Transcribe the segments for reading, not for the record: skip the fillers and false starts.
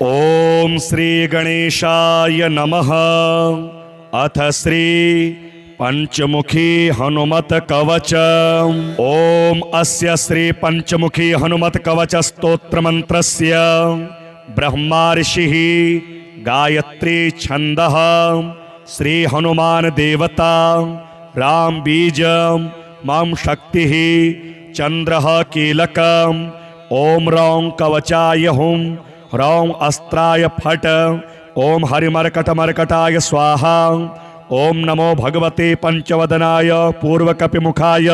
ओम श्री गणेशाय नमः। अथ श्री पंचमुखी हनुमत कवच। ओम अस्य श्री पंचमुखी हनुमत कवच स्तोत्र मंत्रस्य ब्रह्मा ऋषिः गायत्री छंदः श्री हनुमान देवता राम बीज मम शक्तिः चंद्रः कीलकम्। ओम रौं कवचाय हुं ह्रौं अस्त्राय फट। ओम हरिमर्कटमर्कटाय स्वाहा। ओम नमो भगवते पंचवदनाय पूर्वकपिमुखाय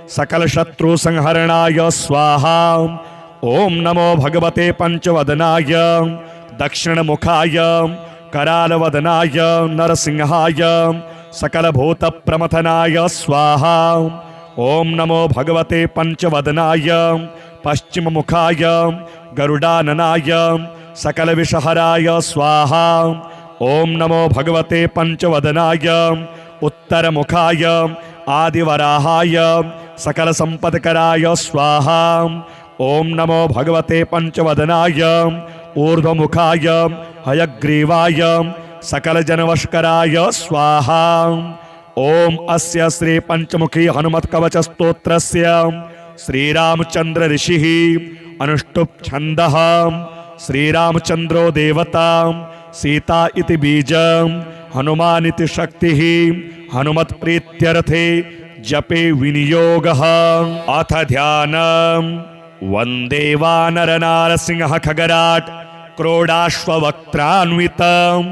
सकल शत्रु संहरणाय स्वाहा। ओम नमो भगवते पंचवदनाय दक्षिणमुखाय करालवदनाय नरसिंहाय सकल भूत प्रमथनाय स्वाहा। ओम नमो भगवते पंचवदनाय पश्चिम मुखाय गरुडाननाय सकल विषहराय स्वाहा। ओम नमो भगवते पंचवदनाय उत्तर मुखाय आदिवराहाय सकल संपत्कराय स्वाहा। ओम नमो भगवते पंचवदनाय ऊर्ध्वमुखाय हयग्रीवाय सकल जनवशकराय स्वाहा। ओम अस्य श्री पंचमुखी हनुमत कवच स्तोत्रस्य श्रीरामचंद्र ऋषिः अनुष्टुप् छंदः श्रीरामचंद्रो देवता सीता इति बीजं हनुमान इति शक्तिः हनुमत प्रीत्यर्थे जपे विनियोगः। अथ ध्यानम्। वंदे वानर नारसिंह खगराट क्रोडाश्ववक्त्रान्वितं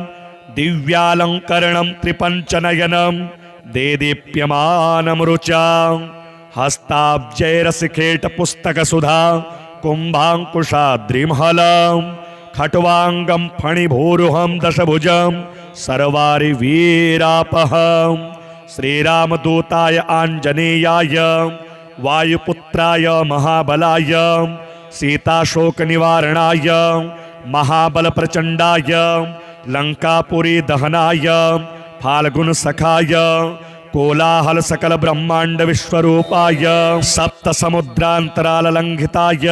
दिव्यालंकरणं त्रिपंचनयनं देदीप्यमानं रुचां हस्ताब्जैरसिखेट पुस्तक सुधा कुंभांकुशाद्रिमहलं खट्वांगं फणिभूरुहं दशभुजं सर्वारि वीरापहं। श्रीरामदूताय आंजनेयाय वायुपुत्राय महाबलाय सीताशोकनिवारणाय महाबलप्रचंडाय लंकापुरी दहनाय फाल्गुन सखाय कोलाहल सकल ब्रह्मांड विश्वरूपाय सप्त समुद्रांतराल लंघिताय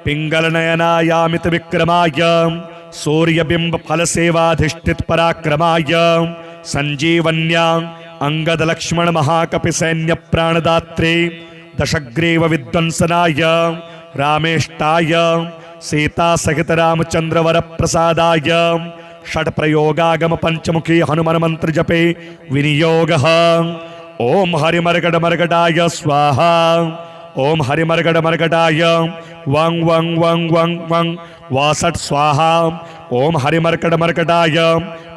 पिंगल नयनायामित विक्रमाय सूर्यबिंब फल सेवाधिष्ठित पराक्रमाय संजीवन्या अंगद लक्ष्मण महाकपि सैन्य प्राणदात्रे दशग्रीव विध्वंसनाय रामेष्टाय सीता सहित रामचंद्र वर प्रसादाय षट प्रयोगागम पंचमुखी हनुमान मंत्र जपे विनियोगः। ओम हरिमर्गडमर्गडाय स्वाहा। ओम हरिमर्गडमर्गडाय वं वं वं वं वं वासट स्वाहा। ओम हरिमर्गडमर्गडाय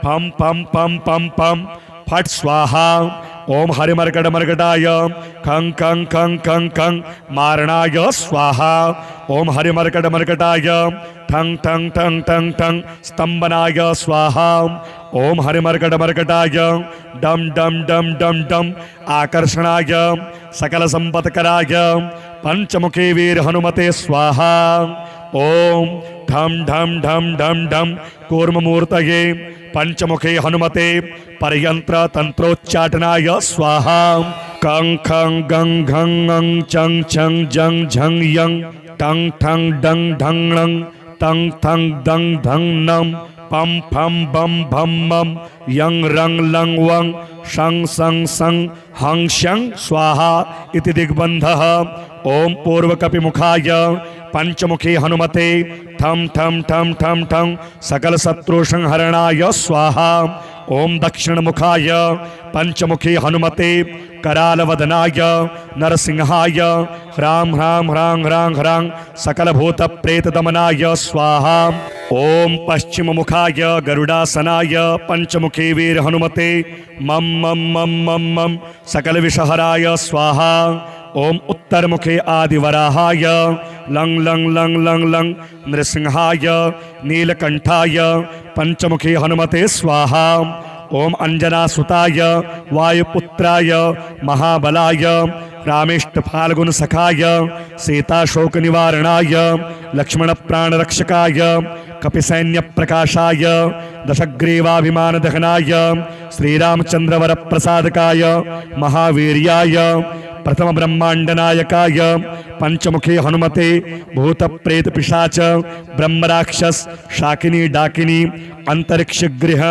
पम पम पम पम पम फट स्वाहा। ओम हरिमर्गडमर्गडाय खं खं खं खं खं मारणाय स्वाहा। ओम हरिमर्गडमर्गडाय ठं ठं ठं ठं ठं स्तंभनाय स्वाहा। ओम हरिमर्गडमर्गडाय डम डम डम डम डम आकर्षणाय सकल संपत्कराय पंचमुखी वीर हनुमते स्वाहा। ओम ढम ढम ढम ढम ढम कूर्ममूर्तये पंचमुखी हनुमते परयंत्र तंत्रोच्चाटनाय स्वाहा। कं खं गं घं ङं चं छं जं झं यं टं ठं डं ढं णं तं थं दं धं नं पम फम बम भम मम यं रं लं वं शं सं सं हं शं स्वाहा इति दिग्बन्धः। ओम पूर्वकपिमुखाय पंचमुखी हनुमते ठम ठम ठम ठम ठम सकल शत्रु संहरणाय स्वाहा। ओम दक्षिण मुखाय पंचमुखी हनुमते करालवदनाय नरसिंहाय ह्रां ह्रां ह्रां ह्रां ह्रां सकल भूत प्रेत दमनाय स्वाहा। ओम पश्चिम मुखाय गरुडासनाय पंचमुखी वीर हनुमते मम मम मम मम मम सकल विषहराय स्वाहा। ओम उत्तर मुखे आदिवराहाय लंग लंग लंग लंग लंग नृसिंहाय नीलकंठाय पंचमुखी हनुमते स्वाहा। ओम अंजनासुताय वायुपुत्राय महाबलाय रामेष्ट फाल्गुन सखाय सीताशोक निवारणाय लक्ष्मण प्राणरक्षकाय कपिसैन्य प्रकाशाय दशग्रीवाभिमान दहनाय श्रीरामचंद्र वर प्रसादकाय महावीर्याय प्रथम ब्रह्मांड नायकाय पंचमुखी हनुमते भूत प्रेत पिशाच ब्रह्म राक्षस शाकिनी डाकिनी अंतरिक्ष गृह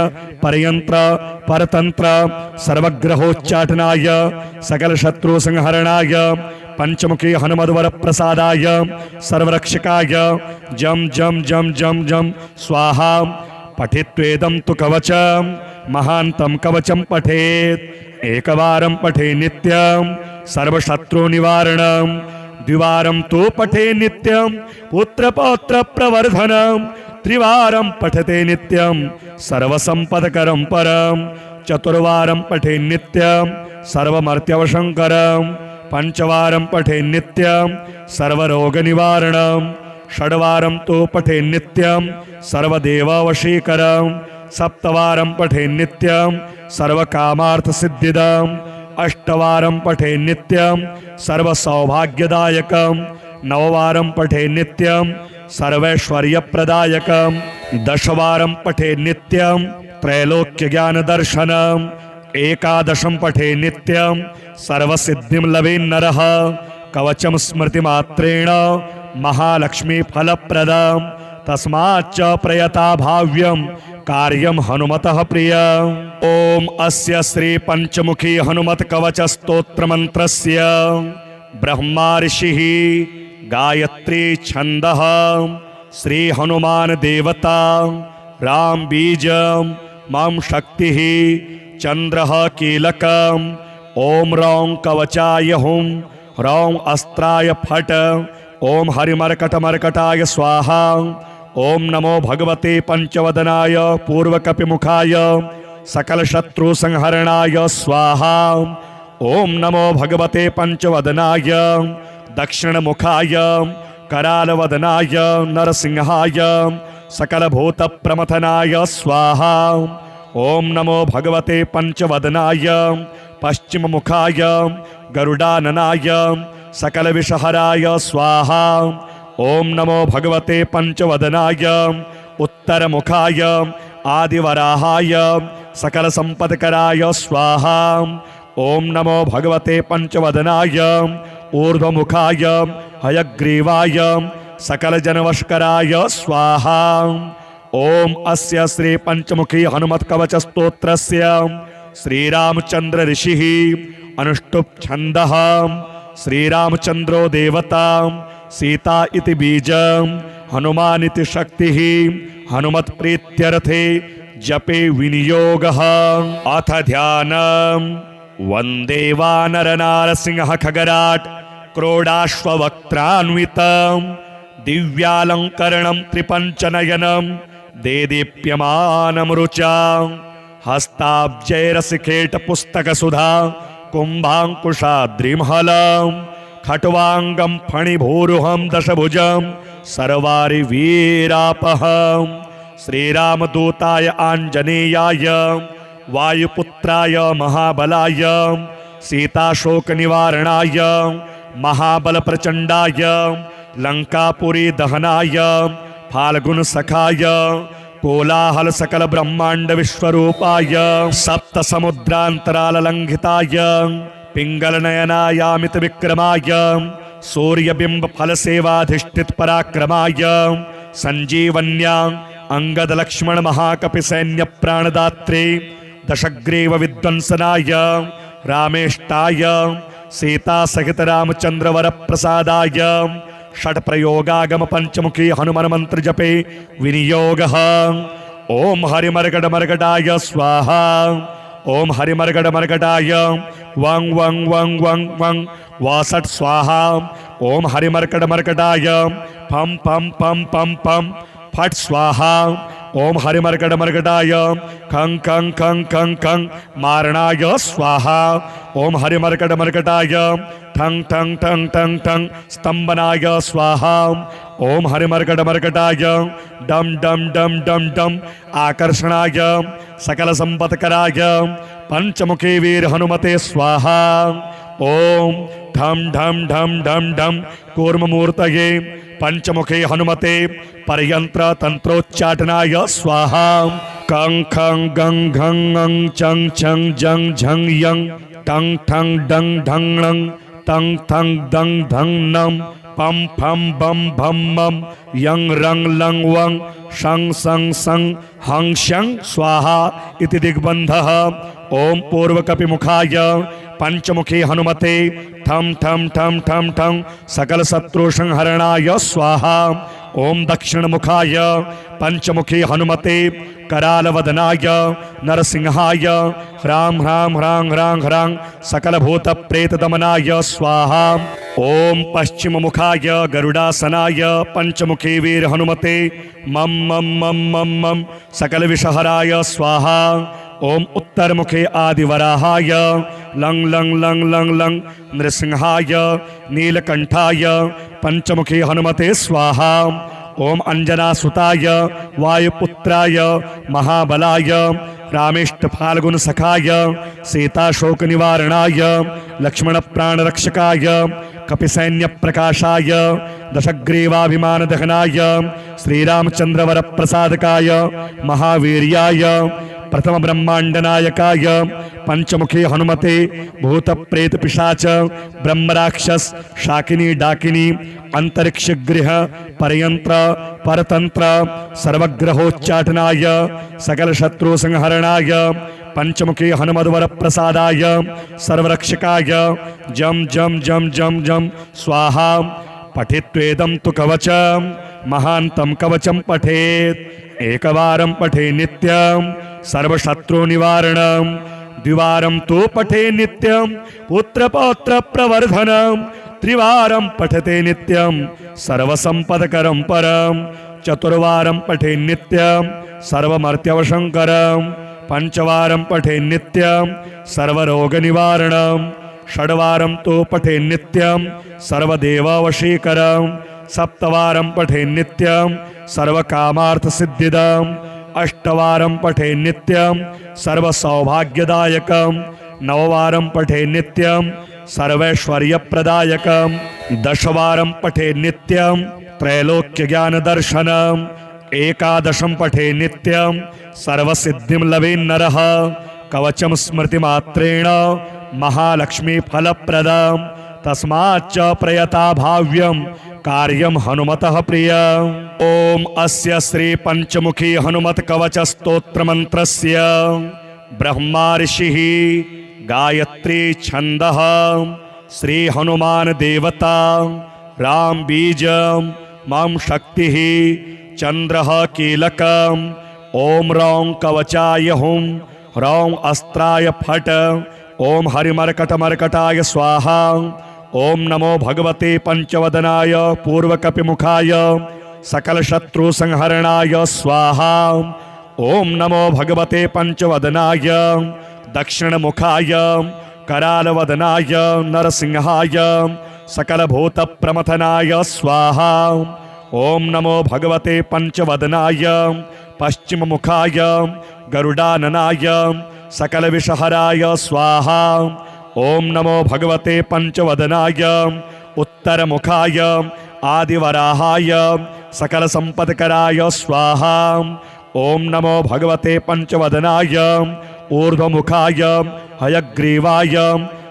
परयंत्र परतंत्र सर्वग्रहोच्चाटनाय सकल शत्रु संहरणाय पंचमुखी हनुमद्वर प्रसादाय सर्वरक्षकाय जम जम जम जम जम स्वाहा पठित्वेदं तु कवचम महांतम कवचम पठेत एकवारं पठे नित्यं सर्वशत्रु निवारणं द्विवारं तु पठे नित्यं पुत्रपौत्र प्रवर्धनं त्रिवारं पठते नित्यं सर्वसंपदकरं परं चतुर्वारं पठे नित्यं सर्वमर्त्यवशंकरं पंचवारं पठे नित्यं सर्वरोगनिवारणं षड्वारं तु पठे नित्यं सर्वदेववशीकरं सप्तवारं पठे नित्यं सर्वकामार्थसिद्धिदम् अष्टवारं पठे नित्यं सर्वसौभाग्यदायकं नववारं पठे नित्यं सर्वैश्वर्यप्रदायकं दशवारं पठे नित्यं त्रैलोक्यज्ञानदर्शनम् एकादशं पठे नित्यं सर्वसिद्धिं लभेन्नरः कवचं स्मृतिमात्रेण महालक्ष्मी फलप्रदं तस्माच्च प्रयता भाव्यं कार्यं हनुमतः प्रिय। ओम अस्य श्री पंचमुखी हनुमत कवच स्तोत्र मंत्रस्य ब्रह्मा ऋषिः गायत्री छंदः श्री हनुमान देवता राम बीजं मम शक्तिः चंद्रः कीलकम् ओम रौं कवचाय हुं रौं अस्त्राय फट ओम हरिमर्कटमर्कटाय स्वाहा ओम नमो भगवते पंचवदनाय पूर्वकपिमुखाय सकल शत्रु संहरणाय स्वाहा ओम नमो भगवते पंचवदनाय दक्षिणमुखाय करालवदनाय नरसिंहाय सकल भूत प्रमथनाय स्वाहा ओम नमो भगवते पंचवदनाय पश्चिममुखाय गरुडाननाय सकल विषहराय स्वाहा ओम नमो भगवते पंचवदनाय उत्तरमुखाय आदिवराहाय सकल संपदकराय स्वाहा ओम नमो भगवते पंचवदनाय ऊर्ध्वमुखाय हयग्रीवाय सकल जनवशकराय स्वाहा ओम अस्य श्री पंचमुखी हनुमत कवच स्तोत्रस्य श्रीरामचंद्र ऋषिः अनुष्टुप् छंदः श्रीरामचंद्रो देवता सीता इति बीजं हनुमान इति शक्तिः हनुमत प्रीत्यर्थे जपे विनियोगः अथ ध्यानम् वन्दे वानरनारसिंह खगराट क्रोडाश्ववक्त्रान्वितं दिव्यालंकरणं त्रिपञ्चनयनं देदीप्यमानं रुचा हस्ताब्जैरसिकेट पुस्तकसुधा कुम्भाङ्कुशाद्रिमहलं खट्वांगं फणिभूरुहं दशभुजं सर्वारिवीरापहं श्रीरामदूताय आञ्जनेयाय वायुपुत्राय महाबलाय सीताशोकनिवारणाय महाबलप्रचण्डाय लंकापुरी दहनाय फाल्गुनसखाय कोलाहल सकल ब्रह्मांड विश्वरूपाय सप्त समुद्रांतराललंघिताय पिंगल नयनायामित विक्रमाय सूर्यबिंब फल सेवाधिष्ठित पराक्रमाय संजीवन्या अंगद लक्ष्मण महाकपि सैन्य प्राणदात्रे दशग्रीव विध्वंसनाय रामेष्टाय सीता सहित रामचंद्र वर प्रसादाय षट प्रयोगागम पंचमुखी हनुमान मंत्र जपे विनियोगः ओम हरिमर्गड मर्गडाय स्वाहा ओम हरिमर्गड मर्गडाय वं वं वं वं वं वासट स्वाहा ओम हरिमर्गड मर्गडाय पम पम पम पम पम फट स्वाहा ओम हरिमर्गड मर्गडाय खं खं खं खं खं मारणाय स्वाहा ओम हरिमर्गड मर्गडाय ठं ठं ठं ठं ठं स्तंभनाय स्वाहा ओम हरिमर्गड मर्गडाय डम डम डम डम डम आकर्षणाय सकल संपत्कराय पंचमुखी वीर हनुमते स्वाहा ओम ढम ढम ढम ढम ढम कूर्ममूर्तये पंचमुखे हनुमते परयंत्र तंत्रोच्चाटनाय स्वाहा कं खं गं घं चं छं जं झं यं टं ठं डं ढं णं तं थं दं धं नं पं फं बं भं मं यं रं लं वं शं सं सं हं शं स्वाहा इति दिग्बन्धः। ओम पूर्वकपिमुखाय पंचमुखी हनुमते ठम ठम ठम ठम ठम सकल शत्रु संहरणाय स्वाहा। ओम दक्षिण मुखाय पंचमुखी हनुमते करालवदनाय नरसिंहाय ह्रां ह्रां ह्रां ह्रां ह्रां सकल भूत प्रेत दमनाय स्वाहा। ओम पश्चिम मुखाय गरुडासनाय पंचमुखी वीर हनुमते मम मम मम मम मम सकल विषहराय स्वाहा। ओम उत्तर मुखे आदिवराहाय लंग लंग लंग लंग लंग नृसिंहाय नीलकंठाय पंचमुखी हनुमते स्वाहा। ओम अंजनासुताय वायुपुत्राय महाबलाय रामेष्ट फाल्गुन सखाय सीताशोक निवारणाय लक्ष्मण प्राण रक्षकाय कपिसैन्य प्रकाशाय दशग्रीवाभिमान दहनाय श्रीरामचंद्र वर प्रसादकाय महावीर्याय प्रथम ब्रह्मांड नायकाय पंचमुखी हनुमते भूत प्रेत पिशाच ब्रह्मराक्षस शाकिनी डाकिनी अंतरिक्ष गृह परयंत्र परतंत्र सर्वग्रहोच्चाटनाय सकल शत्रु संहरणाय पंचमुखी हनुमद्वर प्रसादाय सर्वरक्षकाय जम जम जम जम जम स्वाहा। पठित्वेदं तु कवचम महांतं कवचम पठेत् एकवारं पठे नित्यं सर्वशत्रु निवारणं द्विवारं तु पठे नित्यं पुत्रपौत्र प्रवर्धनं त्रिवारं पठते नित्यं सर्वसंपदकरं परं चतुर्वारं पठे नित्यं सर्वमर्त्यवशंकरं पंचवारं पठे नित्यं सर्वरोगनिवारणं षड्वारं तु पठे नित्यं सर्वदेववशीकरं सप्तवारं पठे नित्यं सर्वकामार्थसिद्धिदम् अष्टवारं पठे नित्यं सर्वसौभाग्यदायकं नववारं पठे नित्यं सर्वैश्वर्यप्रदायकं दशवारं पठे नित्यं त्रैलोक्यज्ञानदर्शनम् एकादशं पठे नित्यं सर्वसिद्धिं लभेन्नरः कवचं स्मृतिमात्रेण महालक्ष्मी फलप्रदं तस्माच्च प्रयता भाव्यं कार्यं हनुमतः प्रिय। ओम अस्य श्री पंचमुखी हनुमत कवच स्तोत्र मंत्रस्य ब्रह्मा ऋषिः गायत्री छंदः श्री हनुमान देवता राम बीज मम शक्तिः चंद्रः कीलकम् ओम रौं कवचाय हुं रौं अस्त्राय फट ओम हरिमर्कटमर्कटाय स्वाहा। ओम नमो भगवते पंचवदनाय पूर्वकपिमुखाय सकल शत्रु संहरणाय स्वाहा। ओम नमो भगवते पंचवदनाय दक्षिण मुखाय करालवदनाय नरसिंहाय सकल भूत प्रमथनाय स्वाहा। ओम नमो भगवते पंचवदनाय पश्चिम मुखाय गरुडाननाय सकल विषहराय स्वाहा। ओम नमो भगवते पंचवदनाय उत्तर मुखाय आदिवराहाय सकल संपदकराय स्वाहा। ओम नमो भगवते पंचवदनाय ऊर्ध्वमुखाय हयग्रीवाय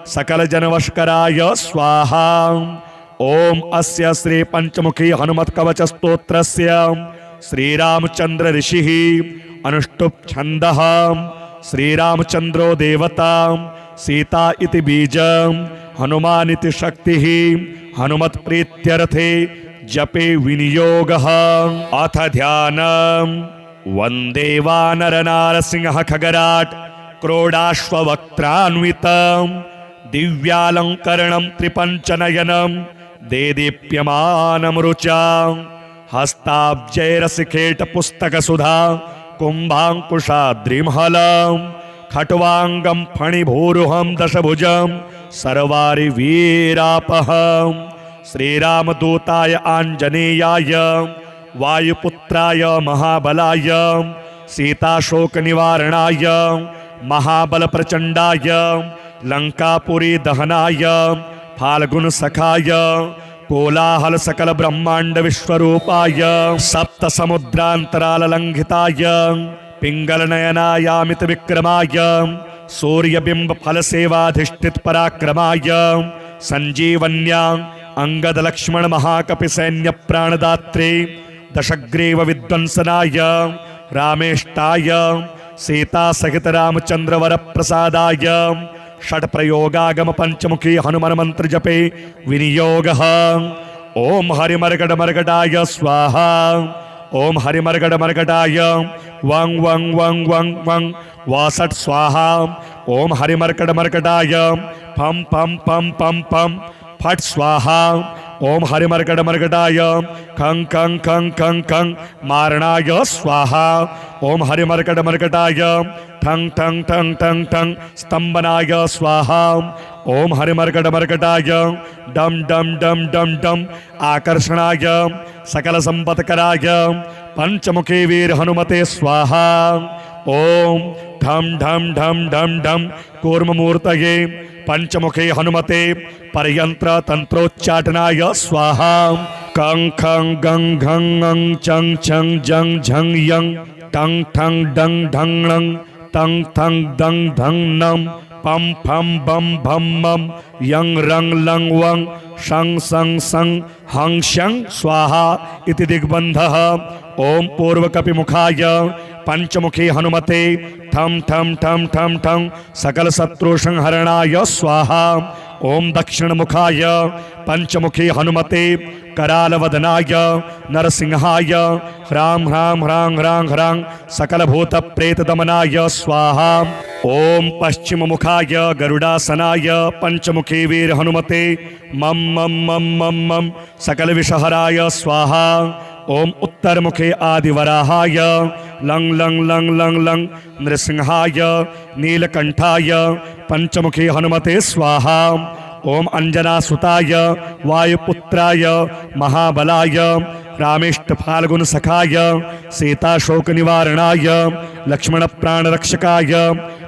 सकल जनवशकराय स्वाहा। ओम अस्य श्री पंचमुखी हनुमत कवच स्तोत्रस्य श्रीरामचंद्र ऋषिः अनुष्टुप् छंदः श्रीरामचंद्रो देवता सीता इति बीजं हनुमान इति शक्तिः हनुमत प्रीत्यर्थे जपे विनियोगः। अथ ध्यानम् वन्दे वानरनारसिंह खगराट क्रोडाश्ववक्त्रान्वितं दिव्यालंकरणं त्रिपञ्चनयनं देदीप्यमानं रुचा हस्ताब्जैरसिखेट पुस्तकसुधा कुम्भाङ्कुशाद्रिमहलं खट्वांगं फणिभूरुहं दशभुजं सर्वारि वीरापहं श्रीरामदूताय आञ्जनेयाय वायुपुत्राय महाबलाय सीताशोकनिवारणाय महाबलप्रचण्डाय लंकापुरी दहनाय फाल्गुन सखाय कोलाहल सकल ब्रह्मांड विश्वरूपाय सप्त समुद्रांतराल लंघिताय पिंगल नयनायामित विक्रमाय सूर्यबिंब फल सेवाधिष्ठित पराक्रमाय संजीवन्या अंगद लक्ष्मण महाकपि सैन्य प्राणदात्रे दशग्रीव विध्वंसनाय रामेष्टाय सीता सहित रामचंद्र वर प्रसादाय षट प्रयोगागम पंचमुखी हनुमान मंत्र जपे विनियोग। ओम हरिमर्गड मर्गडाय स्वाहा। ओम हरिमर्गड मर्गडाय वंग वंग वंग वंग वंग वासठ स्वाहा। ओम हरिमर्गड मर्गडाय फम फम फम फम फम फट स्वाहा। ओम हरिमर्गड मर्गडाय खं खं खं खं खं मारणाय स्वाहा। ओम हरिमर्गड मर्गडाय ठंग ठंग ठंग ठंग ठंग स्तंभनाय स्वाहा। ओम हरिमर्गड मर्गडाय डम डम डम डम डम आकर्षणाय सकल संपत्कराय पंचमुखी वीर हनुमते स्वाहा। ओम ढम ढम ढम ढम ढम कूर्ममूर्तये पंचमुखी हनुमते परयंत्र तंत्रोच्चाटनाय स्वाहा। कं खं गं घं अंग चंग छंग जंग झंग यंग टंग ठंग डंग ढंग णंग तंग थंग दंग धंग नम पम फम बम भम मम यंग रंग लंग वंग शंग संग संग हंग शंग स्वाहा इति दिग्बंधः। ओम पूर्वकपि मुखाय पंचमुखी हनुमते ठम ठम ठम ठम ठम सकल शत्रु संहरणाय स्वाहा। ओम दक्षिण मुखाय पंचमुखी हनुमते करालवदनाय नरसिंहाय ह्रां ह्रां ह्रां ह्रां ह्रां सकल भूत प्रेत दमनाय स्वाहा। ओम पश्चिम मुखाय गरुडासनाय पंचमुखी वीर हनुमते मम मम मम मम मम सकल विषहराय स्वाहा। ओम उत्तर मुखे आदिवराहाय लंग लंग लंग लंग लंग नृसिंहाय नीलकंठाय पंचमुखी हनुमते स्वाहा। ओम अंजनासुताय वायुपुत्राय महाबलाय रामेष्ट फाल्गुन सखाय सीताशोक निवारणाय लक्ष्मण प्राण रक्षकाय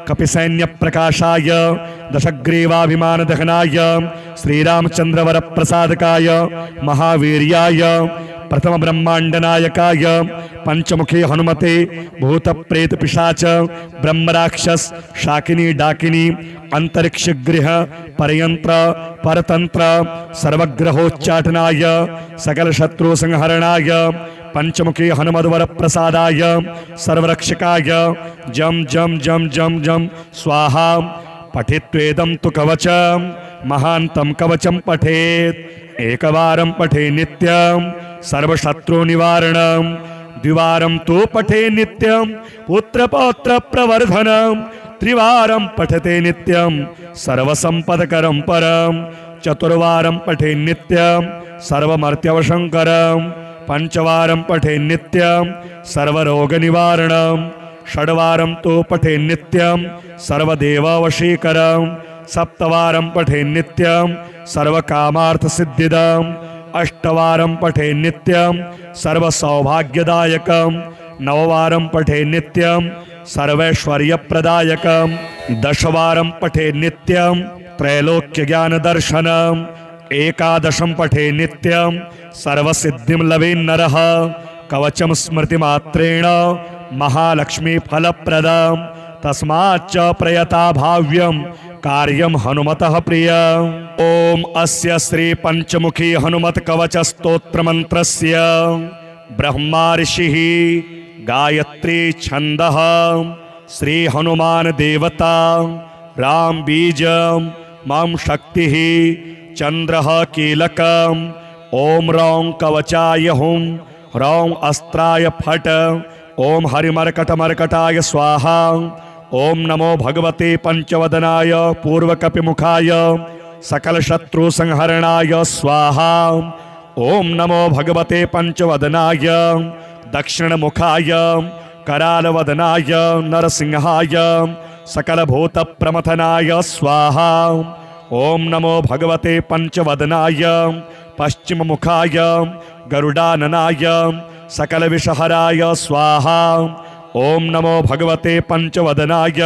कपिसैन्य प्रकाशाय दशग्रीवाभिमान दहनाय श्रीरामचंद्र वर प्रसादकाय महावीर्याय प्रथम ब्रह्मांड नायकाय पंचमुखी हनुमते भूत प्रेत पिशाच ब्रह्मराक्षस शाकिनी डाकिनी अंतरिक्ष गृह परयंत्र परतंत्र सर्वग्रहोच्चाटनाय सकल शत्रु संहरणाय पंचमुखी हनुमद्वर प्रसादाय सर्वरक्षकाय जम जम जम जम जम स्वाहा। पठित्वेदं तु कवचम महांतं कवचम पठेत् एकवारं पठे नित्यं सर्वशत्रु निवारणं द्विवारं तु पठे नित्यं पुत्रपौत्र प्रवर्धनं त्रिवारं पठते नित्यं सर्वसंपदकरं परं चतुर्वारं पठे नित्यं सर्वमर्त्यवशंकरं पंचवारं पठे नित्यं सर्वरोगनिवारणं षड्वारं तु पठे नित्यं सर्वदेववशीकरं सप्तवारं पठे नित्यं सर्वकामार्थसिद्धिदम् अष्टवारं पठे नित्यं सर्वसौभाग्यदायकं नववारं पठे नित्यं सर्वैश्वर्यप्रदायकं दशवारं पठे नित्यं त्रैलोक्यज्ञानदर्शनम् एकादशं पठे नित्यं सर्वसिद्धिं लभेन्नरः कवचं स्मृतिमात्रेण महालक्ष्मी फलप्रदं तस्माच्च प्रयता भाव्यं कार्यं हनुमतः प्रियम्। ओम अस्य श्री पंचमुखी हनुमत कवच स्तोत्र मंत्रस्य ब्रह्मा ऋषिः गायत्री छंदः श्री हनुमान देवता राम बीजं मम शक्तिः चंद्रः कीलकम् ओम रौं कवचाय हुं रौं अस्त्राय फट ओम हरिमर्कटमर्कटाय स्वाहा। ओम नमो भगवते पंचवदनाय पूर्वकपिमुखाय सकल शत्रु संहरणाय स्वाहा। ओम नमो भगवते पंचवदनाय दक्षिण मुखाय करालवदनाय नरसिंहाय सकल भूत प्रमथनाय स्वाहा। ओम नमो भगवते पंचवदनाय पश्चिम मुखाय गरुडाननाय सकल विषहराय स्वाहा। ओम नमो भगवते पंचवदनाय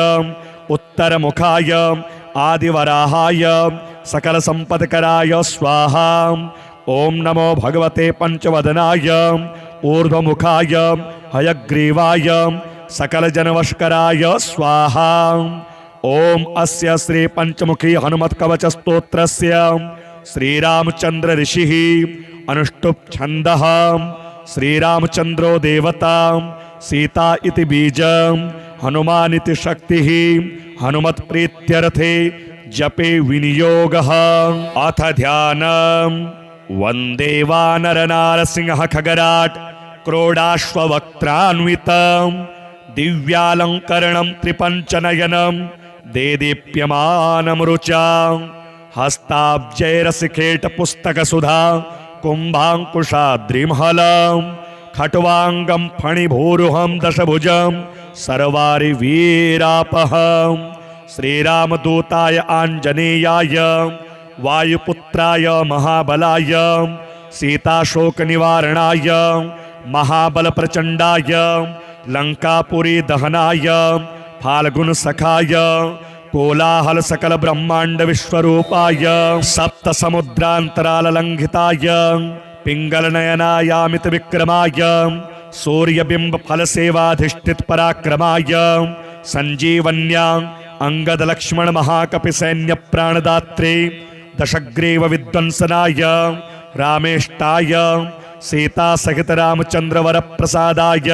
उत्तर मुखाय आदिवराहाय सकल संपत्कराय स्वाहा। ओम नमो भगवते पंचवदनाय ऊर्ध्वमुखाय हयग्रीवाय सकल जनवशकराय स्वाहा। ओम अस्य श्री पंचमुखी हनुमत कवच स्तोत्रस्य श्रीरामचंद्र ऋषिः अनुष्टुप् छन्दः श्रीरामचंद्रो देवता सीता इति बीजं हनुमान इति शक्तिः हनुमत् प्रीत्यर्थे जपे विनियोगः। अथ ध्यानम् वन्दे वानरनारसिंह खगराट् क्रोडाश्ववक्त्रान्वितं दिव्यालङ्करणं त्रिपञ्चनयनं देदीप्यमानं रुचां हस्ताब्जैरसिकेटपुस्तकसुधा कुम्भाङ्कुशाद्रिमहलं खट्वाङ्गं फणिभूरुहं दशभुजं सर्वारिवीरापहं श्रीरामदूताय आञ्जनेयाय वायुपुत्राय महाबलाय सीताशोकनिवारणाय महाबलप्रचण्डाय लङ्कापुरी दहनाय फाल्गुनसखाय कोलाहल सकल ब्रह्मांड विश्वरूपाय सप्तसमुद्रान्तराललङ्घिताय पिङ्गलनयनायामित विक्रमाय सूर्यबिम्ब फलसेवाधिष्ठित पराक्रमाय संजीवन्या अंगद लक्ष्मण महाकपि सैन्य प्राणदात्रे दशग्रीव विध्वंसनाय रामेष्टाय सीता सहित रामचंद्र वर प्रसादाय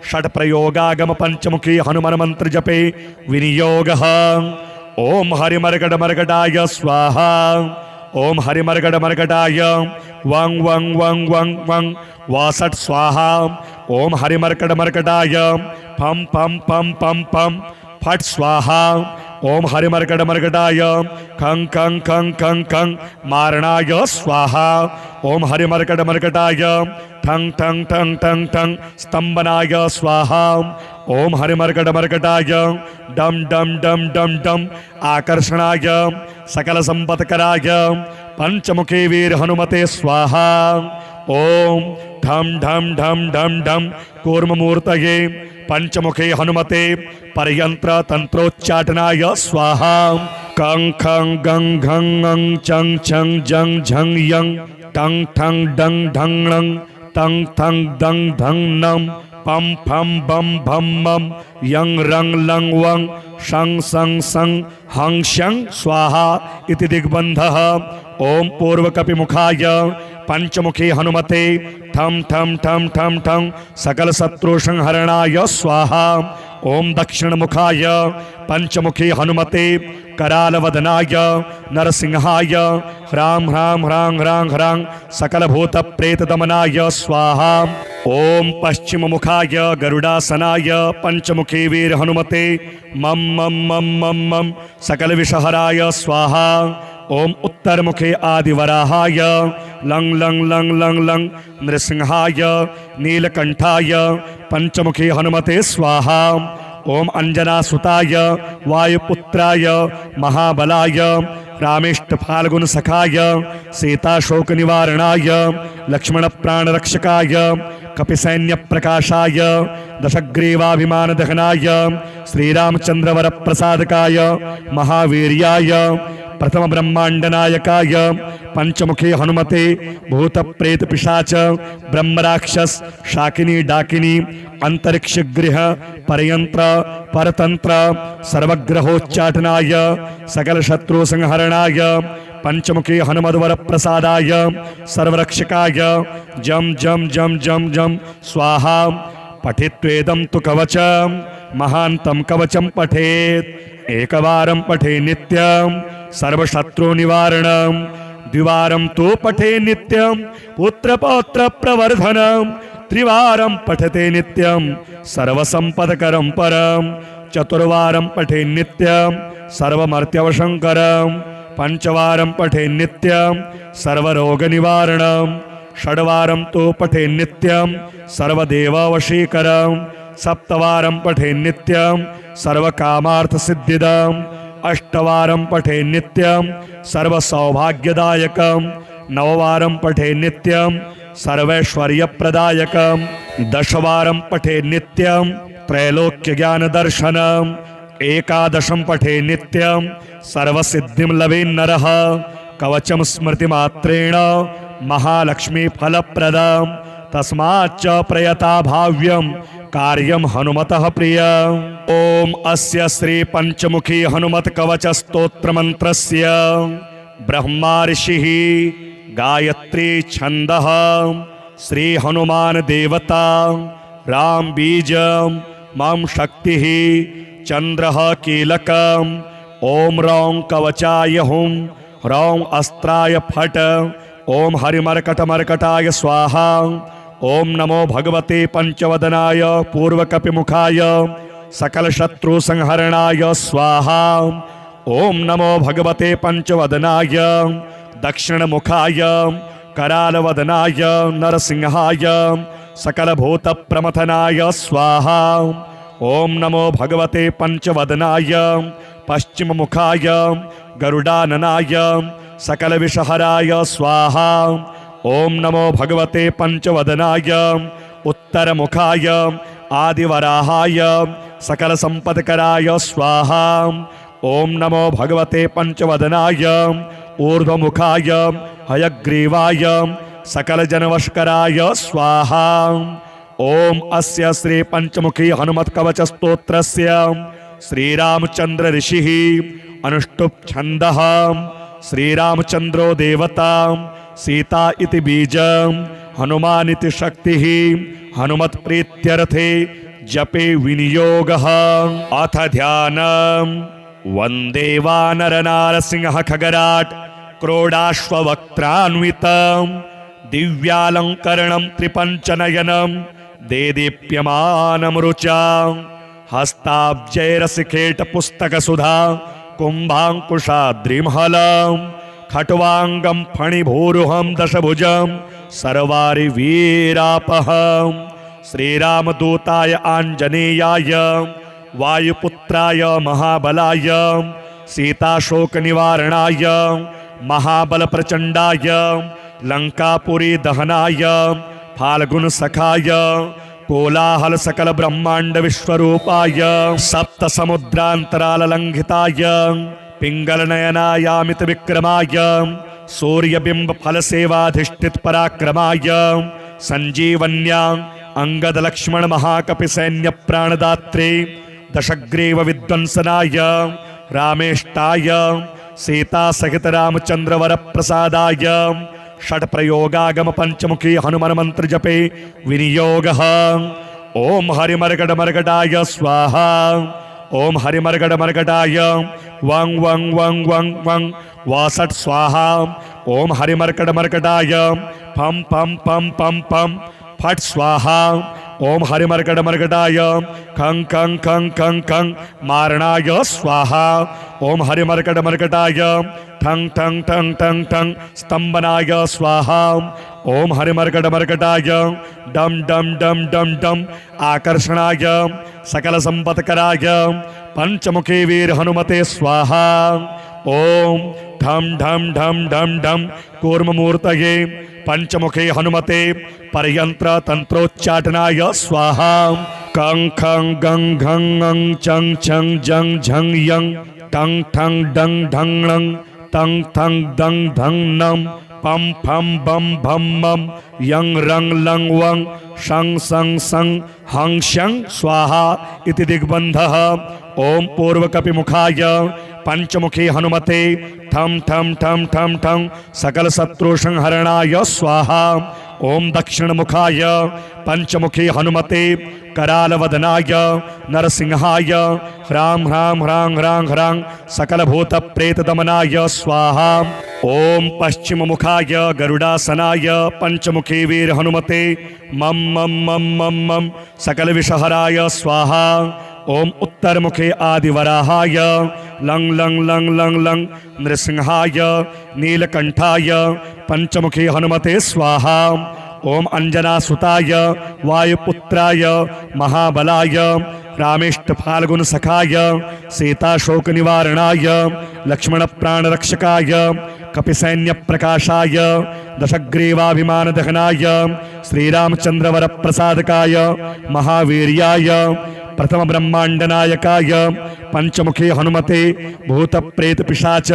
षट प्रयोगागम पंचमुखी हनुमान मंत्र जपे विनियोगः। ओम हरिमर्गड मर्गडाय स्वाहा ओम हरिमर्गड मर्गडाय वं वं वं वं वं वासट स्वाहा ओम हरिमर्गड मर्गडाय फम फम फम फम फम फट स्वाहा ओम हरिमर्गड मर्गडाय खं खं खं खं खं मारणाय स्वाहा ओम हरिमर्गड मर्गडाय ठं ठं ठं ठं ठं स्तंभनाय स्वाहा ओम हरिमर्गड मर्गडाय डम डम डम डम डम आकर्षणाय सकल संपत्कराय पंचमुखी वीर हनुमते स्वाहा ओम ढम ढम ढम ढम ढम कूर्ममूर्तये पंचमुखे हनुमते परयंत्र तंत्रोच्चाटनाय स्वाहा कं खं गं घं ङं चं छं जं झं यं टं ठं डं ढं णं तं थं दं धं नं पम फम बम भम मम यं रं लं वं शं सं सं हं शं स्वाहा इति दिग्बन्धः। ओम पूर्वकपि मुखाय पंचमुखी हनुमते ठम ठम ठम ठम ठम सकल शत्रु संहरणाय स्वाहा ओम दक्षिण मुखाय पंचमुखी हनुमते करालवदनाय नरसिंहाय ह्रां ह्रां ह्रां ह्रां ह्रां सकल भूत प्रेत दमनाय स्वाहा ओम पश्चिम मुखाय गरुडासनाय पंचमुखी वीर हनुमते मम मम मम मम मम सकल विषहराय स्वाहा ओम उत्तर मुखे आदिवराहाय लं लं लं लं लं नृसिंहाय नीलकंठाय पंचमुखी हनुमते स्वाहा ओम अंजनासुताय वायुपुत्राय महाबलाय रामेष्ट फाल्गुन सखाय सीताशोक निवारणाय लक्ष्मण प्राणरक्षकाय कपिसैन्य प्रकाशाय दशग्रीवाभिमान दहनाय श्रीरामचंद्र वर प्रसादकाय महावीर्याय प्रथम ब्रह्मांड नायकाय पंचमुखी हनुमते भूत प्रेत पिशाच ब्रह्मराक्षस शाकिनी डाकिनी अंतरिक्ष गृह परयंत्र परतंत्र सर्वग्रहोच्चाटनाय सकल शत्रु संहरणाय पंचमुखी हनुमद्वर प्रसादाय सर्वरक्षकाय जम जम जम जम जम स्वाहा पठित्वेदं तु कवचं महान्तं कवचं पठेत् एकवारं पठे नित्यं सर्वशत्रु निवारणं द्विवारं तु पठे नित्यं पुत्रपौत्र प्रवर्धनं त्रिवारं पठते नित्यं सर्वसंपदकरं परं चतुर्वारं पठे नित्यं सर्वमर्त्यवशंकरं पंचवारं पठे नित्यं सर्वरोगनिवारणं षड्वारं तु पठे नित्यं सर्वदेववशीकरं सप्तवारं पठे नित्यं सर्वकामार्थसिद्धिदम् अष्टवारं पठे नित्यं सर्वसौभाग्यदायकं नववारं पठे नित्यं सर्वैश्वर्यप्रदायकं दशवारं पठे नित्यं त्रैलोक्यज्ञानदर्शनम् एकादशं पठे नित्यं सर्वसिद्धिं लवेन्नरः कवचं स्मृतिमात्रेण महालक्ष्मीफलप्रदं तस्माच्च प्रयता भाव्यं कार्यं हनुमतः प्रियम्। ओम अस्य श्री पंचमुखी हनुमत कवच स्तोत्र मंत्रस्य ब्रह्मा ऋषिः गायत्री छन्दः श्री हनुमान देवता राम बीज मम शक्तिः चंद्रः कीलकम् ओम रौं कवचाय हुं रौं अस्त्राय फट ओम हरिमर्कटमर्कटाय स्वाहा ओम नमो भगवते पंचवदनाय पूर्वकपिमुखाय सकल शत्रु संहरणाय स्वाहा ओम नमो भगवते पंचवदनाय दक्षिणमुखाय करालवदनाय नरसिंहाय सकल भूत प्रमथनाय स्वाहा ओम नमो भगवते पंचवदनाय पश्चिममुखाय गरुडाननाय सकल विषहराय स्वाहा ओम नमो भगवते पंचवदनाय उत्तरमुखाय आदिवराहाय सकल संपत्कराय स्वाहा ओम नमो भगवते पंचवदनाय ऊर्ध्वमुखाय हयग्रीवाय सकल जनवशकराय स्वाहा ओम अस्य श्री पंचमुखी हनुमत कवच स्तोत्रस्य श्रीरामचंद्र ऋषिः अनुष्टुप् छन्दः श्रीरामचंद्रो देवता सीता इति बीजं हनुमान इति शक्तिः हनुमत प्रीत्यर्थे जपे विनियोगः अथ ध्यानम् वन्दे वानरनारसिंह खगराट् क्रोडाश्ववक्त्रान्वितं दिव्यालङ्करणं त्रिपञ्चनयनं देदीप्यमानं रुचा हस्ताब्जैरसिखेट पुस्तकसुधा कुम्भाङ्कुशाद्रिमहलं खट्वाङ्गं फणिभूरुहं दशभुजं सर्वारिवीरापहं श्रीरामदूताय आञ्जनेयाय वायुपुत्राय महाबलाय सीताशोकनिवारणाय महाबलप्रचण्डाय लङ्कापुरी दहनाय फाल्गुनसखाय कोलाहल सकल ब्रह्मांड विश्वरूपाय सप्त समुद्रांतराल लंघिताय पिंगल नयनायामित विक्रमाय सूर्यबिंब फल सेवाधिष्ठित पराक्रमाय संजीवन्या अंगद लक्ष्मण महाकपि सैन्य प्राणदात्रे दशग्रीव विध्वंसनाय रामेष्टाय सीता सहित रामचंद्र वर प्रसादाय षट प्रयोगागम पंचमुखी हनुमान मंत्र जपे विनियोगः ओम हरिमर्कटमर्कटाय स्वाहा ओम हरिमर्कटमर्कटाय वं वं वं वं वं वासट स्वाहा ओम हरिमर्कटमर्कटाय फम फम फम फम फम फट स्वाहा ओम हरिमर्कटमर्कटाय खं खं खं खं खं मारणाय स्वाहा ओम हरिमर्कटमर्कटाय ठंग ठंग ठंग ठंग ठंग स्तंभनाय स्वाहा ओम हरिमर्कटमर्कटाय डम डम डम डम डम आकर्षणाय सकल संपत्कराय पंचमुखी वीर हनुमते स्वाहा ओम ढम ढम ढम ढम ढम कूर्ममूर्तये पंचमुखी हनुमते परयंत्र तंत्रोच्चाटनाय स्वाहा कं खं गं घं ङं चं छं जं झं यं टं ठं डं ढं णं तं थं दं धं नं पम फम बम भम मम यं रं लं वं शं सं सं हं शं स्वाहा इति दिग्बन्धः ओम पूर्वकपिमुखाय पंचमुखी हनुमते ठम ठम ठम ठम ठम सकल शत्रु संहरणाय स्वाहा ओम दक्षिणमुखाय पंचमुखी हनुमते करालवदनाय नरसिंहाय ह्रां ह्रां ह्रां ह्रां ह्रां सकल भूत प्रेत दमनाय स्वाहा ओम पश्चिममुखाय गरुडासनाय पंचमुखी वीर हनुमते मम मम मम मम मम सकल विषहराय स्वाहा ओम उत्तरमुखे आदिवराहाय लं लं लं लं लं नृसिंहाय नीलकंठाय पंचमुखी हनुमते स्वाहा ओम अंजनासुताय वायुपुत्राय महाबलाय रामेष्ट फाल्गुन सखाय सीताशोक निवारणाय लक्ष्मण प्राणरक्षकाय कपिसैन्य प्रकाशाय दशग्रीवाभिमान दहनाय श्रीरामचंद्रवर प्रसादकाय महावीर्याय प्रथम ब्रह्मांड नायकाय पंचमुखी हनुमते भूत प्रेत पिशाच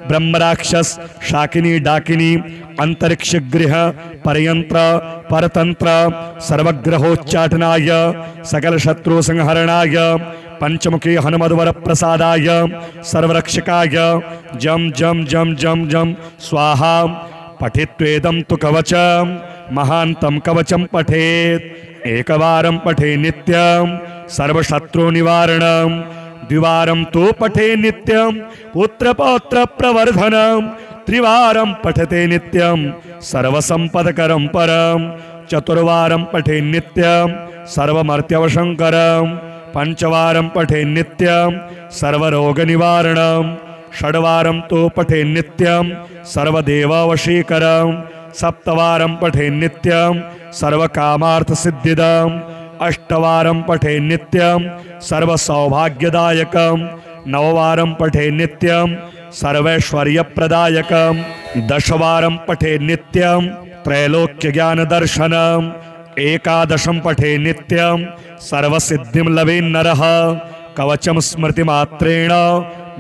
ब्रह्मराक्षस शाकिनी डाकिनी अंतरिक्ष गृह परयंत्र परतंत्र सर्वग्रहोच्चाटनाय सकल शत्रु संहरणाय पंचमुखी हनुमद्वर प्रसादाय सर्वरक्षकाय जम जम जम जम जम स्वाहा। पठित्वेदं तु कवचं महान्तं कवचं पठेत् एकवारं पठे नित्यं सर्वशत्रुनिवारणं द्विवारं तु पठे नित्यं पुत्रपौत्र प्रवर्धनं त्रिवारं पठते नित्यं सर्वसंपदकरं परं चतुर्वारं पठे नित्यं सर्वमर्त्यवशंकरं पंचवारं पठे नित्यं सर्वरोगनिवारणं षड्वारं तु पठे नित्यं सर्वदेववशीकरं सप्तवारं पठे नित्यं सर्वकामार्थसिद्धिदम् अष्टवारं पठे नित्यं सर्वसौभाग्यदायकं नववारं पठे नित्यं सर्वैश्वर्यप्रदायकं दशवारं पठे नित्यं त्रैलोक्यज्ञानदर्शनम् एकादशं पठे नित्यं सर्वसिद्धिं लभेन्नरः कवचं स्मृतिमात्रेण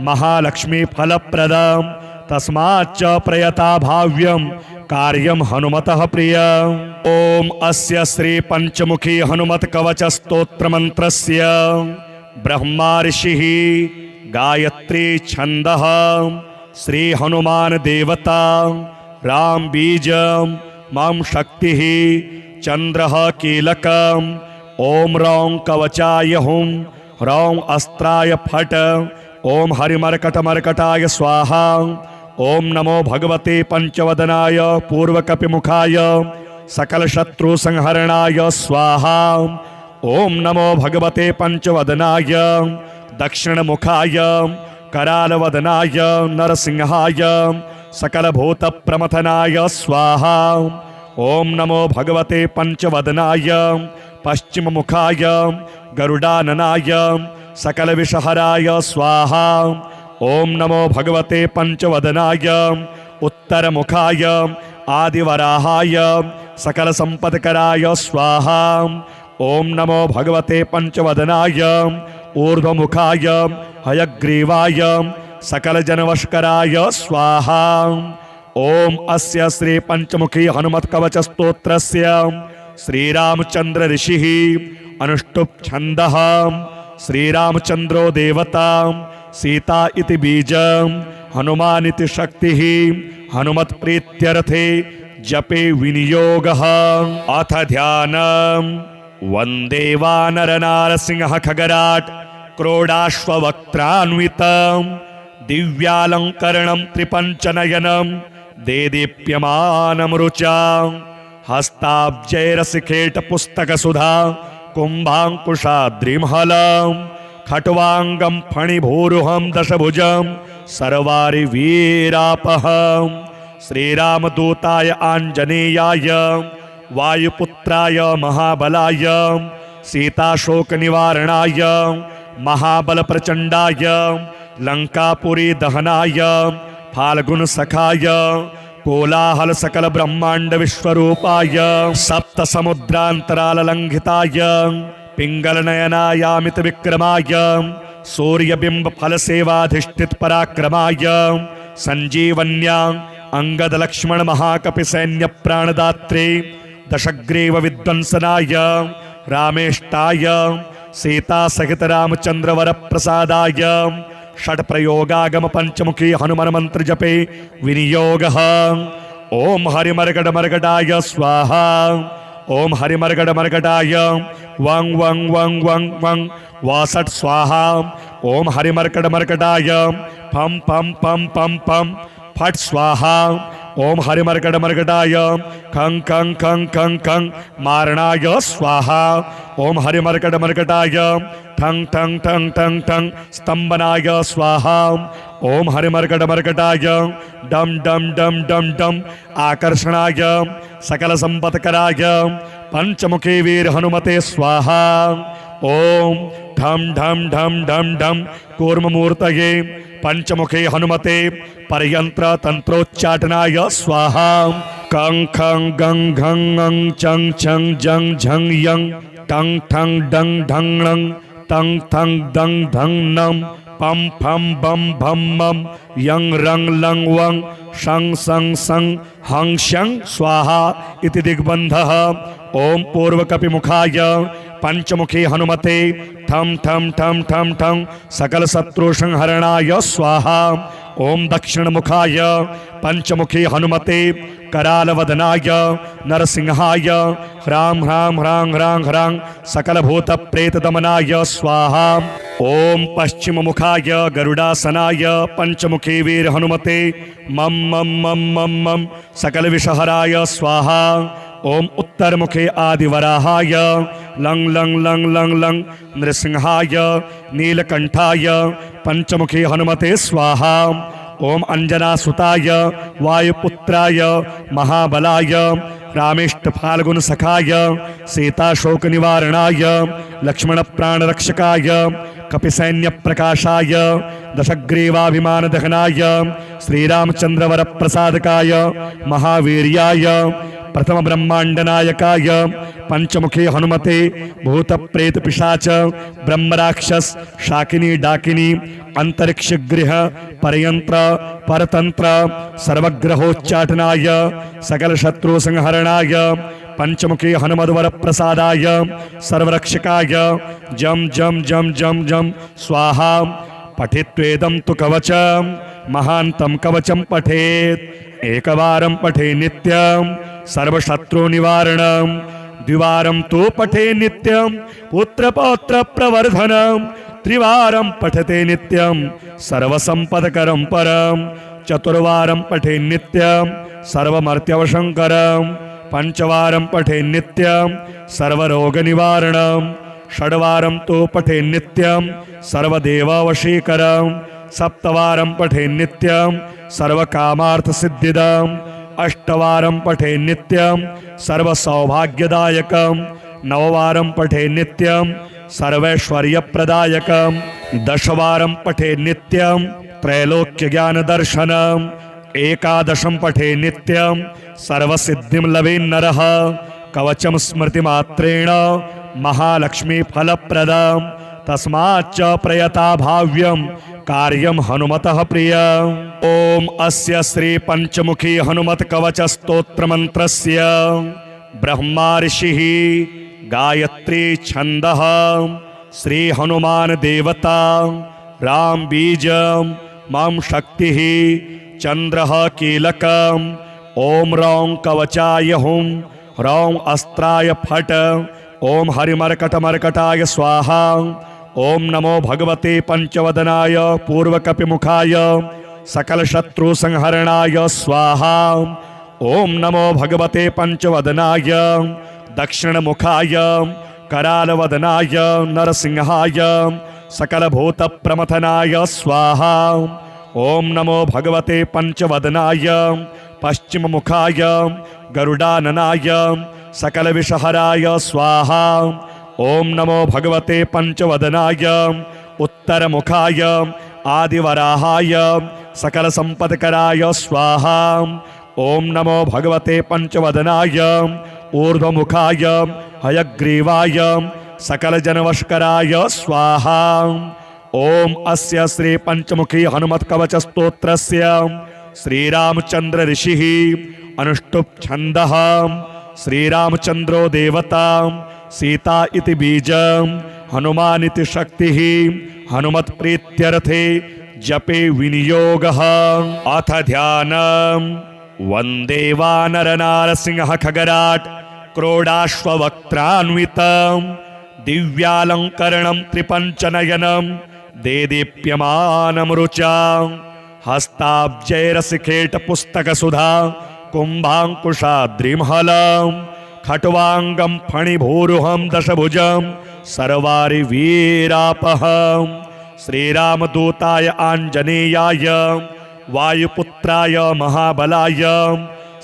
महालक्ष्मीफलप्रदं तस्माच्च प्रयता भाव्यं कार्यं हनुमतः प्रियम्। ओम अस्य श्री पंचमुखी हनुमत कवच स्तोत्र मंत्रस्य ब्रह्मा ऋषिः गायत्री छंदः श्री हनुमान देवता राम बीजं मम शक्तिः चंद्रः कीलकम् ओम रौं कवचाय हुं रौं अस्त्राय फट ओम हरिमर्कटमर्कटाय स्वाहा। ओम नमो भगवते पंचवदनाय पूर्वकपिमुखाय सकल शत्रु संहरणाय स्वाहा। ओम नमो भगवते पंचवदनाय दक्षिणमुखाय करालवदनाय नरसिंहाय सकल भूत प्रमथनाय स्वाहा। ओम नमो भगवते पंचवदनाय पश्चिममुखाय गरुडाननाय सकल विषहराय स्वाहा। ओम नमो भगवते पंचवदनाय उत्तरमुखाय आदिवराहाय सकल संपदकराय स्वाहा। ओम नमो भगवते पंचवदनाय ऊर्ध्वमुखाय हयग्रीवाय सकल जनवशकराय स्वाहा। ओम अस्य श्री पंचमुखी हनुमत कवच स्तोत्रस्य श्रीरामचंद्र ऋषिः अनुष्टुप् छंदः श्रीरामचंद्रो देवता सीता इति बीजं हनुमान इति शक्तिः हनुमत प्रीत्यर्थे जपे विनियोगः। अथ ध्यानम् वन्दे वानरनारसिंह खगराट क्रोडाश्ववक्त्रान्वितं दिव्यालंकरणं त्रिपञ्चनयनं देदीप्यमानं रुचां हस्ताब्जैरसिखेट पुस्तकसुधा कुम्भाङ्कुशाद्रिमहलं खट्वांगं फणिभूरुहं दशभुजं सर्वारिवीरापहं श्रीरामदूताय आञ्जनेयाय वायुपुत्राय महाबलाय सीताशोकनिवारणाय महाबलप्रचण्डाय लंकापुरी दहनाय फाल्गुनसखाय कोलाहल सकल ब्रह्मांड विश्वरूपाय सप्त समुद्रांतराललंघिताय पिंगल नयनायामित विक्रमाय सूर्यबिंब फल सेवाधिष्ठित पराक्रमाय संजीवन्या अंगद लक्ष्मण महाकपि सैन्य प्राणदात्रे दशग्रीव विध्वंसनाय रामेष्टाय सीता सहित रामचंद्र वर प्रसादाय षट प्रयोगागम पंचमुखी हनुमान मंत्र जपे विनियोगः। ओम हरिमर्गड मर्गडाय स्वाहा। ओम हरिमर्गड मर्गडाय वं वं वं वं वं वासट स्वाहा। ओम हरिमर्गड मर्गडाय पम पम पम पम पम फट स्वाहा। ओम हरिमर्गड मर्गडाय खं खं खं खं खं मारणाय स्वाहा। ओम हरिमर्गड मर्गडाय ठं ठं ठं ठं ठं स्तंभनाय स्वाहा। ओम हरिमर्गड मर्गडाय डम डम डम डम डम आकर्षणाय सकल संपत्कराय पंचमुखी वीर हनुमते स्वाहा। ओम ढम ढम ढम ढम ढम कूर्ममूर्तये पंचमुखे हनुमते परयंत्र तंत्रोच्चाटनाय स्वाहा। कं खं गं घं ङं चं छं जं झं यं टं ठं डं ढं णं तं थं दं धं नं पम फम बम भम मम यं रं लं वं शं सं सं हं शं स्वाहा इति दिग्बन्धः। ओम पूर्वकपिमुखाय पंचमुखी हनुमते ठम ठम ठम ठम ठम सकल शत्रु संहरणाय स्वाहा। ओम दक्षिण मुखाय पंचमुखी हनुमते कराल वदनाय नरसिंहाय ह्रां ह्रां ह्रां ह्रां ह्रां सकल भूत प्रेत दमनाय स्वाहा। ओम पश्चिम मुखाय गरुडासनाय पंचमुखी वीर हनुमते मम मम मम मम मम सकल विषहराय स्वाहा। ओम उत्तर मुखे आदिवराहाय लंग लंग लंग लंग लंग नृसिंहाय नीलकंठाय पंचमुखी हनुमते स्वाहा। ओम अंजनासुताय वायुपुत्राय महाबलाय रामेष्ट फाल्गुन सखाय सीताशोक निवारणाय लक्ष्मण प्राण रक्षकाय कपिसैन्य प्रकाशाय दशग्रीवाभिमान दहनाय श्रीरामचंद्र वर प्रसादकाय महावीर्याय प्रथम ब्रह्मांड नायकाय पंचमुखी हनुमते भूत प्रेत पिशाच ब्रह्मराक्षस शाकिनी डाकिनी अंतरिक्ष गृह परयंत्र परतंत्र सर्वग्रहोच्चाटनाय सकल शत्रु संहरणाय पंचमुखी हनुमद्वर प्रसादाय सर्वरक्षकाय जम जम जम जम जम स्वाहा। पठित्वेदं तु कवचम महांतं कवचम पठेत् एकवारं पठे नित्यं सर्वशत्रु निवारणं द्विवारं तु पठे नित्यं पुत्रपौत्र प्रवर्धनं त्रिवारं पठते नित्यं सर्वसंपदकरं परं चतुर्वारं पठे नित्यं सर्वमर्त्यवशंकरं पंचवारं पठे नित्यं सर्वरोगनिवारणं षड्वारं तु पठे नित्यं सर्वदेववशीकरं सप्तवारं पठे नित्यं सर्वकामार्थसिद्धिदम् अष्टवारं पठे नित्यं सर्वसौभाग्यदायकं नववारं पठे नित्यं सर्वैश्वर्यप्रदायकं दशवारं पठे नित्यं त्रैलोक्यज्ञानदर्शनम् एकादशं पठे नित्यं सर्वसिद्धिं लवेन्नरः कवचं स्मृतिमात्रेण महालक्ष्मी फलप्रदं तस्माच्च प्रयता भाव्यं कार्यं हनुमतः प्रिय। ओम अस्य श्री पंचमुखी हनुमत कवच स्तोत्र मंत्रस्य ब्रह्मा ऋषिः गायत्री छंदः श्री हनुमान देवता राम बीजं मम शक्तिः चंद्रः कीलकम् ओम रौं कवचाय हुं रौं अस्त्राय फट ओम हरिमर्कटमर्कटाय स्वाहा। ओम नमो भगवते पंचवदनाय पूर्वकपिमुखाय सकल शत्रु संहरणाय स्वाहा। ओम नमो भगवते पंचवदनाय दक्षिण मुखाय करालवदनाय नरसिंहाय सकल भूत प्रमथनाय स्वाहा। ओम नमो भगवते पंचवदनाय पश्चिम मुखाय गरुडाननाय सकल विषहराय स्वाहा। ओम नमो भगवते पंचवदनाय उत्तर मुखाय आदिवराहाय सकल संपदकराय स्वाहा। ओम नमो भगवते पंचवदनाय ऊर्ध्वमुखाय हयग्रीवाय सकल जनवशकराय स्वाहा। ओम अस्य श्री पंचमुखी हनुमत कवच स्तोत्रस्य श्रीरामचंद्र ऋषिः अनुष्टुप् छंदः श्रीरामचंद्रो देवता सीता इति बीजं हनुमान इति शक्तिः हनुमत प्रीत्यर्थे जपे विनियोगः। अथ ध्यानम् वन्दे वानरनारसिंह खगराट क्रोडाश्ववक्त्रान्वितं दिव्यालंकरणं त्रिपञ्चनयनं देदीप्यमानं रुचा हस्ताब्जैरसिखेट पुस्तकसुधा कुम्भाङ्कुशाद्रिमहलं खट्वांगं फणिभूरुहं दशभुजं सर्वारि वीरापहं श्रीरामदूताय आञ्जनेयाय वायुपुत्राय महाबलाय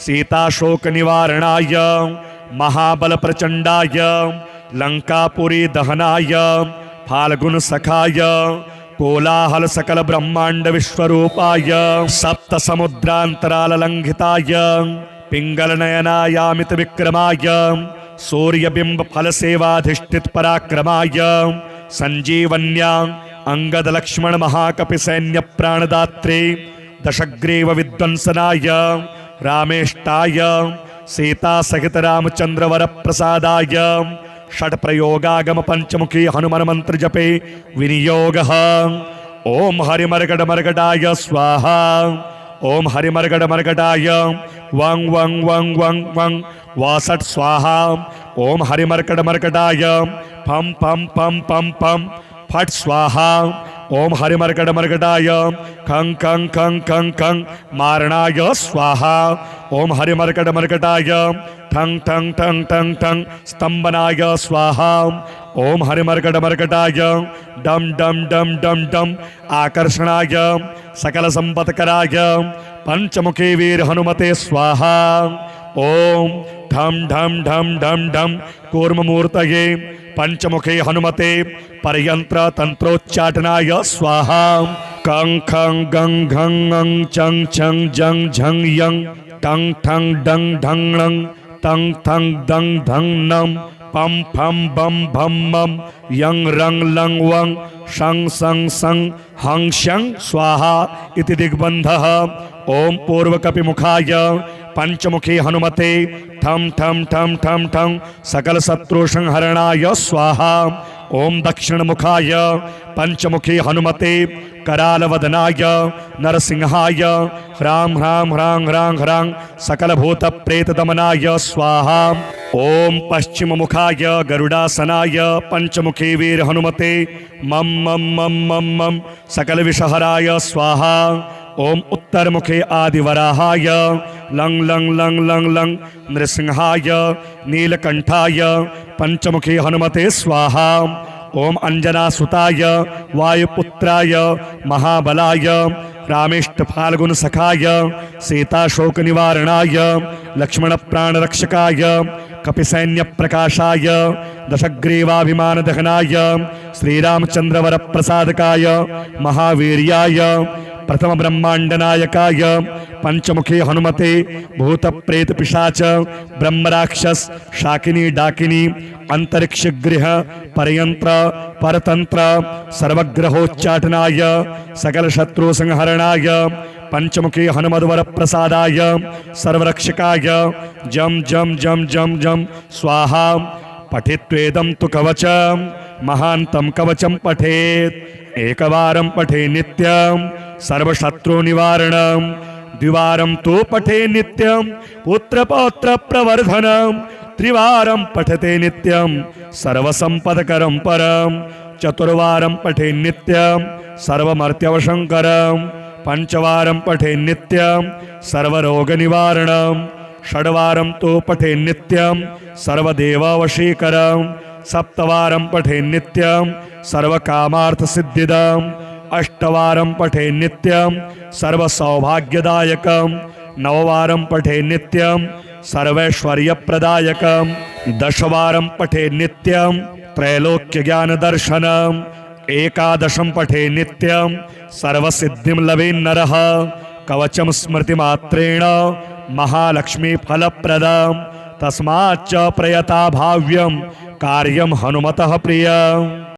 सीताशोकनिवारणाय महाबलप्रचण्डाय लंकापुरी दहनाय फाल्गुन सखाय कोलाहल सकल ब्रह्मांड विश्वरूपाय सप्त समुद्रांतराल लंघिताय पिंगल नयनायामित विक्रमाय सूर्यबिंब फल सेवाधिष्ठित पराक्रमाय संजीवन्या अंगद लक्ष्मण महाकपि सैन्य प्राणदात्रे दशग्रीव विध्वंसनाय रामेष्टाय सीता सहित रामचंद्र वर प्रसादाय षट प्रयोगागम पंचमुखी हनुमान मंत्र जपे विनियोगः। ओम हरिमर्गड मर्गडाय स्वाहा। ओम हरिमर्गड मर्गडाय वं वं वं वं वं वासट स्वाहा। ओम हरिमर्गड मर्गडाय फम फम फम फम फम फट स्वाहा। ओम हरिमर्गड मर्गडाय खं खं खं खं खं मारणाय स्वाहा। ओम हरिमर्गड मर्गडाय ठं ठं ठं ठं ठं स्तंभनाय स्वाहा। ओम हरिमर्गड मर्गडाय डम डम डम डम डम आकर्षणाय सकल संपत्कराय पंचमुखी वीर हनुमते स्वाहा। ओम ढम ढम ढम ढम ढम कूर्ममूर्तये पंचमुखे हनुमते परयंत्र तंत्रोच्चाटनाय स्वाहा। कं खं गं घं ङं चं छं जं झं यं टं ठं डं ढं णं तं थं दं धं नं पम फम बम भम मम यं रं लं वं शं सं सं हं शं स्वाहा इति दिग्बन्धः। ओम पूर्वकपिमुखाय पंचमुखी हनुमते ठम ठम ठम ठम ठम सकल शत्रु संहरणाय स्वाहा। ओम दक्षिण मुखाय पंचमुखी हनुमते करालवदनाय नरसिंहाय ह्रां ह्रां ह्रां ह्रां ह्रां सकल भूत प्रेत दमनाय स्वाहा। ओम पश्चिम मुखाय गरुडासनाय पंचमुखी वीर हनुमते मम मम मम मम मम सकल विषहराय स्वाहा। ओम उत्तर मुखे आदिवराहाय लं लं लं लं लं नृसिंहाय नीलकंठाय पंचमुखी हनुमते स्वाहा। ओम अंजनासुताय वायुपुत्राय महाबलाय रामेष्ट फाल्गुन सखाय सीताशोक निवारणाय लक्ष्मण प्राण रक्षकाय कपिसैन्य प्रकाशाय दशग्रीवाभिमान दहनाय श्रीरामचंद्र वर प्रसादकाय महावीर्याय प्रथम ब्रह्मांड नायकाय पंचमुखी हनुमते भूत प्रेत पिशाच ब्रह्मराक्षस शाकिनी डाकिनी अंतरिक्ष गृह परयंत्र परतंत्र सर्वग्रहोच्चाटनाय सकल शत्रु संहरणाय पंचमुखी हनुमद्वर प्रसादाय सर्वरक्षकाय जम जम जम जम जम स्वाहा। पठित्वेदं तु कवचम महांतं कवचम पठेत् एकवारं पठे नित्यं सर्वशत्रु निवारणं द्विवारं तु पठे नित्यं पुत्रपौत्र प्रवर्धनं त्रिवारं पठते नित्यं सर्वसंपदकरं परं चतुर्वारं पठे नित्यं सर्वमर्त्यवशंकरं पंचवारं पठे नित्यं सर्वरोगनिवारणं षड्वारं तु पठे नित्यं सर्वदेववशीकरं सप्तवारं पठे नित्यं सर्वकामार्थसिद्धिदम् अष्टवारं पठे नित्यं सर्वसौभाग्यदायकं नववारं पठे नित्यं सर्वैश्वर्यप्रदायकं दशवारं पठे नित्यं त्रैलोक्यज्ञानदर्शनम् एकादशं पठे नित्यं सर्वसिद्धिं लभेन्नरः कवचं स्मृतिमात्रेण महालक्ष्मीफलप्रदं तस्माच्च प्रयता भाव्यं कार्यं हनुमतः प्रियम्।